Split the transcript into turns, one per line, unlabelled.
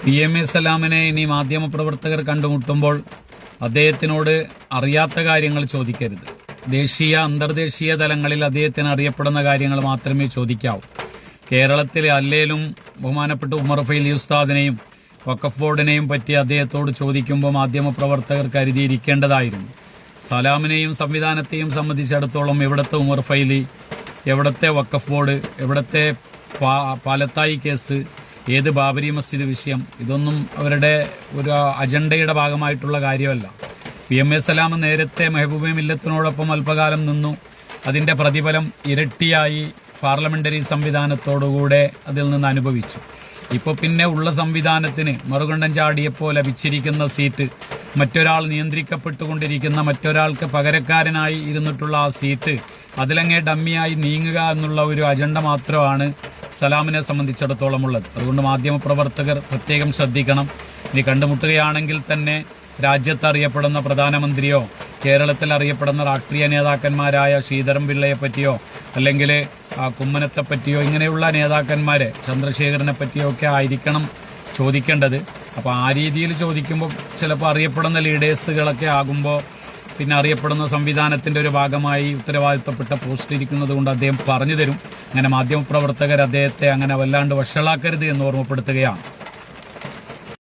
PMA സലാമിനെ ഇനി മാധ്യമപ്രവർത്തകർ കണ്ടുമുട്ടുമ്പോൾ അദ്ദേഹത്തിനോട് അറിയാത്ത കാര്യങ്ങൾ ചോദിക്കരുത്. ദേശീയ അന്തർദേശീയ തലങ്ങളിൽ അദ്ദേഹത്തിന് അറിയപ്പെടുന്ന കാര്യങ്ങൾ മാത്രമേ ചോദിക്കാവൂ. കേരളത്തിലെ അല്ലേലും ബഹുമാനപ്പെട്ട ഉമർ ഫൈലി ഉസ്താദിനെയും വഖഫ് ബോർഡിനെയും പറ്റി അദ്ദേഹത്തോട് ചോദിക്കുമ്പോൾ മാധ്യമപ്രവർത്തകർ കരുതിയിരിക്കേണ്ടതായിരുന്നു. സലാമിനെയും സംവിധാനത്തെയും സംബന്ധിച്ചിടത്തോളം എവിടത്തെ ഉമർ ഫൈലി, എവിടത്തെ വഖഫ് ബോർഡ്, എവിടത്തെ പാലത്തായി കേസ്, ഏത് ബാബരി മസ്ജിദ് വിഷയം, ഇതൊന്നും അവരുടെ ഒരു അജണ്ടയുടെ ഭാഗമായിട്ടുള്ള കാര്യമല്ല. PMA സലാം നേരത്തെ മെഹബൂബ മില്ലത്തിനോടൊപ്പം അല്പകാലം നിന്നു. അതിന്റെ പ്രതിഫലം ഇരട്ടിയായി പാർലമെന്ററി സംവിധാനത്തോടുകൂടെ അതിൽ നിന്ന് അനുഭവിച്ചു. ഇപ്പോൾ പിന്നെ ഉള്ള സംവിധാനത്തിന് മറുകണ്ഠം ചാടിയപ്പോൾ ലഭിച്ചിരിക്കുന്ന സീറ്റ്, മറ്റൊരാൾ നിയന്ത്രിക്കപ്പെട്ടുകൊണ്ടിരിക്കുന്ന, മറ്റൊരാൾക്ക് പകരക്കാരനായി ഇരുന്നിട്ടുള്ള ആ സീറ്റ്, അതിലങ്ങേ ഡമ്മിയായി നീങ്ങുക എന്നുള്ള ഒരു അജണ്ട മാത്രമാണ് സലാമിനെ സംബന്ധിച്ചിടത്തോളം ഉള്ളത്. അതുകൊണ്ട് മാധ്യമപ്രവർത്തകർ പ്രത്യേകം ശ്രദ്ധിക്കണം. ഇനി കണ്ടുമുട്ടുകയാണെങ്കിൽ തന്നെ രാജ്യത്ത് അറിയപ്പെടുന്ന പ്രധാനമന്ത്രിയോ കേരളത്തിൽ അറിയപ്പെടുന്ന രാഷ്ട്രീയ നേതാക്കന്മാരായ ശ്രീധരൻ പിള്ളയെ പറ്റിയോ അല്ലെങ്കിൽ കുമ്മനത്തെ പറ്റിയോ ഇങ്ങനെയുള്ള നേതാക്കന്മാരെ, ചന്ദ്രശേഖരനെ പറ്റിയോ ഒക്കെ ആയിരിക്കണം ചോദിക്കേണ്ടത്. അപ്പോൾ ആ രീതിയിൽ ചോദിക്കുമ്പോൾ ചിലപ്പോൾ അറിയപ്പെടുന്ന ലീഡേഴ്സുകളൊക്കെ ആകുമ്പോൾ പിന്നെ അറിയപ്പെടുന്ന സംവിധാനത്തിന്റെ ഒരു ഭാഗമായി ഉത്തരവാദിത്തപ്പെട്ട പോസ്റ്റ് ഇരിക്കുന്നത് കൊണ്ട് അദ്ദേഹം പറഞ്ഞു തരും. അങ്ങനെ മാധ്യമപ്രവർത്തകർ അദ്ദേഹത്തെ അങ്ങനെ വല്ലാണ്ട് വഷളാക്കരുത് എന്ന് ഓർമ്മപ്പെടുത്തുകയാണ്.